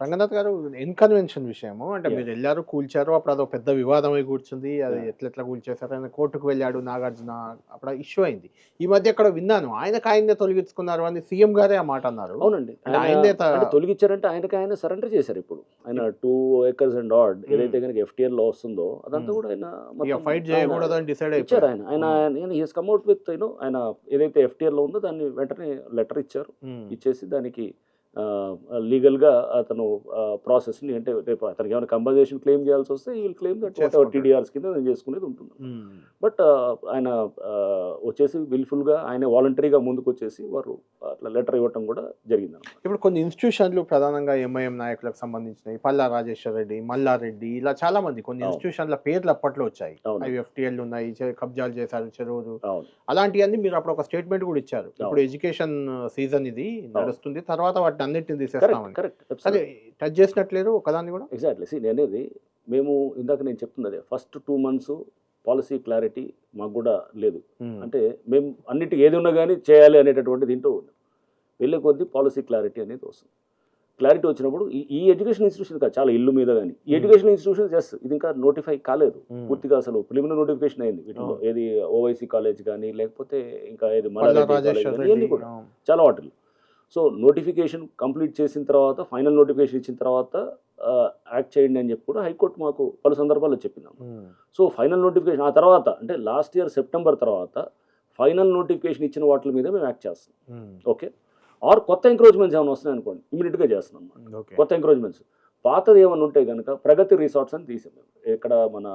రంగనాథ్ గారు ఇన్కన్వెన్షన్ విషయము అంటే యాహ్! మీరు వెళ్లారు, కూల్చారు. అప్పుడు అదొక పెద్ద వివాదమై కూర్చుంది. అది యాహ్! ఎట్లెట్లా కూల్చేశారు అని కోర్టుకు వెళ్ళాడు నాగార్జున. అప్పుడు ఇష్యూ అయింది. ఈ మధ్య ఎక్కడో విన్నాను. ఆయననే తొలగించుకున్నారు అని సీఎం గారే ఆ మాట అన్నారు. అవునండి. అంటే ఆయనదే అంటే తొలగించారంటే ఆయన సరెండర్ చేశారు ఇప్పుడు. ఆయన 2 ఎకర్స్ అండ్ ఆడ్ ఏదైతే గనుక ఎఫ్‌టీఎల్‌లో వస్తుందో అదంతా హ్మ్. కూడా ఆయన ఇక మొత్తం ఫైట్ ఆయన చేయకూడదని డిసైడ్ ఇచ్చారు అయిపోయారు. ఆయన. He has come out with ఆయన ఏదైతే ఎఫ్‌టీఎల్‌లో ఉందో దాన్ని వెంటనే లెటర్ ఇచ్చారు. హ్మ్. ఇచ్చేసి దానికి లీగల్‌గా అతను ప్రాసెస్‌ని అంటే రేపు అతనికి ఏమైనా కంపెన్సేషన్ క్లెయిమ్ చేయాల్సొస్తే he will claim that whatever చేసుకుంటాడు. టీడీఆర్స్ కింద నేను చేసుకునేది ఉంటుంది. హ్మ్. బట్ ఆయన వచ్చేసి విల్‌ఫుల్‌గా ఆయనే వాలంటరీగా ముందుకొచ్చేసి వారు అట్లా లెటర్ ఇవ్వటం కూడా జరిగిందనమాట. ఇప్పుడు కొన్ని ఇన్‌స్టిట్యూషన్‌లు ప్రధానంగా ఎంఐఎం నాయకులకు సంబంధించినయి. పల్లా రాజేశ్వర్ రెడ్డి, మల్లారెడ్డి ఇలా చాలా మంది కొన్ని అవును. ఇన్‌స్టిట్యూషన్‌ల పేర్లు అప్పట్లో వచ్చాయి. అవునండి. అవి ఎఫ్‌టీఎల్‌లు ఉన్నాయి. కబ్జాలు చేశారు చెరువులు. అవును. అలాంటియన్నీ మీరు అప్పుడు ఒక స్టేట్‌మెంట్ కూడా ఇచ్చారు. ఇప్పుడు అవును. ఎడ్యుకేషన్ సీజన్ ఇది అవును. నడుస్తుంది. తర్వాత వాటినన్నిటిని కరెక్ట్. తీసేస్తామని. కరెక్ట్. కానీ అబ్సల్యూట్‌లీ. టచ్ చేసినట్లేరు ఒకదాన్ని కూడా? ఎగ్జాక్ట్‌లీ. నేననేది మేము ఇందాక నేను చెప్తున్నదే ఫస్ట్ 2 మంత్స్ పాలిసీ క్లారిటీ మాకు గూడా లేదు. హ్మ్. అంటే మేము అన్నిటికి ఏది ఉన్నా గాని చేయాలి అనేటటువంటి దీంట్లో ఉన్నాం. వెళ్ళే కొద్దీ పాలిసీ క్లారిటీ అనేది వస్తుంది. క్లారిటీ వచ్చినప్పుడు ఈ ఈ ఎడ్యుకేషన్ ఇన్‌స్టిట్యూషన్ కాదు చాలా ఇల్లు మీద గాని. ఈ హ్మ్. ఎడ్యుకేషన్ ఇన్‌స్టిట్యూషన్స్ ఇది ఇంకా నోటిఫై కాలేదు. హ్మ్. పూర్తిగా అసలు ప్రిలిమినరీ నోటిఫికేషన్ అయింది వీటిల్లో. అవును. ఏది ఓవైసీ కాలేజ్ గాని, లేకపోతే ఇంకా ఏది పల్లా మల్లారెడ్డి కాలేజ్ రాజేశ్వర్ గాని రెడ్డి. ఇయన్నీ కూడా అవును. చాలా వాటిల్లో. సో, నోటిఫికేషన్ కంప్లీట్ చేసిన తర్వాత, ఫైనల్ నోటిఫికేషన్ ఇచ్చిన తర్వాత యాక్ట్ చేయండి అని చెప్పి కూడా హైకోర్ట్ మాకు పలు సందర్భాల్లో చెప్పిందన్నమాట. హ్మ్. సో, ఫైనల్ నోటిఫికేషన్ ఆ తర్వాత అంటే లాస్ట్ ఇయర్ సెప్టెంబర్ తర్వాత ఫైనల్ నోటిఫికేషన్ ఇచ్చిన వాటి మీద మేము యాక్ట్ చేస్తాం. హ్మ్. ఓకే. ఆర్ కొత్త ఎంక్రోచ్‌మెంట్స్ ఏమైనా వస్తున్నాయనుకోండి ఇమ్మీడియేట్‌గా చేస్తున్నాం అన్నమాట. ఓకే. కొత్త ఎంక్రోచ్‌మెంట్స్. పాతది ఏమన్నా ఉంటే గనక ప్రగతి రిసార్ట్స్ అని తీసాం మేము. ఎక్కడ మన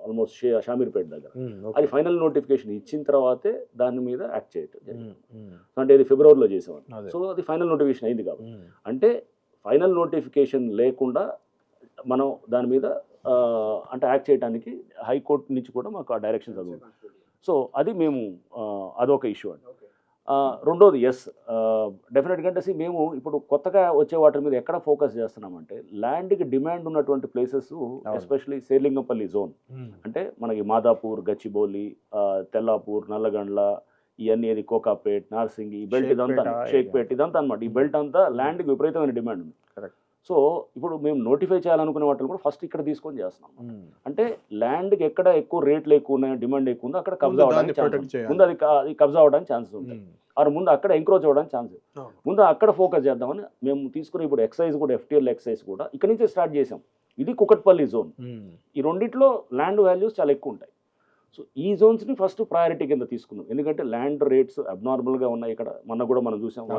ఆల్‌మోస్ట్ షామీర్పేట దగ్గర. హ్మ్. అది ఓకే. ఫైనల్ నోటిఫికేషన్ ఇచ్చిన తర్వాతే దాని మీద యాక్ట్ చేయటం జరిగింది. హ్మ్. హ్మ్. అంటే ఇది ఫిబ్రవరిలో చేసామని. అదే. సో, అది ఫైనల్ నోటిఫికేషన్ అయింది కాబట్టి. హ్మ్. అంటే ఫైనల్ నోటిఫికేషన్ లేకుండా మనం దాని మీద అంటే యాక్ట్ చేయడానికి హైకోర్ట్ నుంచి కూడా మాకు ఆ డైరెక్షన్స్ అది ఉంది. సో, అది మేము అదొక ఇష్యూ అండి. రెండోది డెఫినిట్‌గా అంటే మేము ఇప్పుడు కొత్తగా వచ్చే వాటి మీద ఎక్కడ ఫోకస్ చేస్తున్నామంటే ల్యాండ్‌కి డిమాండ్ ఉన్నటువంటి ప్లేసెస్ అవును. Especially Serilingampally zone. హ్మ్. అంటే మనకి మాదాపూర్, గచ్చిబౌలి, తెల్లాపూర్, నల్లగండ్ల ఇయన్నీ ఏది కోకాపేట్, నార్సింగి ఈ బెల్ట్ ఇదంతా షేక్‌పేట షేక్‌పేట్ ఏరియా. ఇదంతా అన్నమాట. ఈ హ్మ్. బెల్ట్ అంతా హ్మ్. ల్యాండ్‌కి విపరీతమైన డిమాండ్ ఉంది. కరెక్ట్. సో, ఇప్పుడు మేము నోటిఫై చేయాలనుకునే వాటిని కూడా ఫస్ట్ ఇక్కడ తీసుకొని చేస్తున్నాం. హ్మ్. అంటే ల్యాండ్‌కి ఎక్కడ ఎక్కువ రేట్లు ఎక్కువున్నాయో, డిమాండ్ ఎక్కువుందో అక్కడ ముందు కబ్జా దాన్ని అవ్వడానికి ఛాన్స్ ప్రొటెక్ట్ ఉంది. చేయాలి. ముందు అది కబ్జా అవ్వడానికి ఛాన్సెస్ ఉంటాయి. హ్మ్. ముందు అక్కడ ఎంక్రోచ్ అవ్వడానికి ఛాన్స్ ఉంది. అవును. ముందు అక్కడ ఫోకస్ చేద్దామని మేము తీసుకున్న ఇప్పుడు ఎక్సైజ్ కూడా ఎఫ్‌టీఎల్ ఎక్సైజ్ కూడా ఇక్కడి నుంచే స్టార్ట్ చేసాం. ఇది కుకట్పల్లి జోన్. హ్మ్. ఈ రెండిట్లో ల్యాండ్ వాల్యూస్ చాలా ఎక్కువుంటాయి. సో, ఈ జోన్స్‌ని ఫస్ట్ ప్రయారిటీ కింద తీసుకున్నాం. ఎందుకంటే ల్యాండ్ రేట్స్ అబ్నార్మల్‌గా ఉన్నాయి ఇక్కడ. మొన్న కూడా మనం చూసాం. అవును.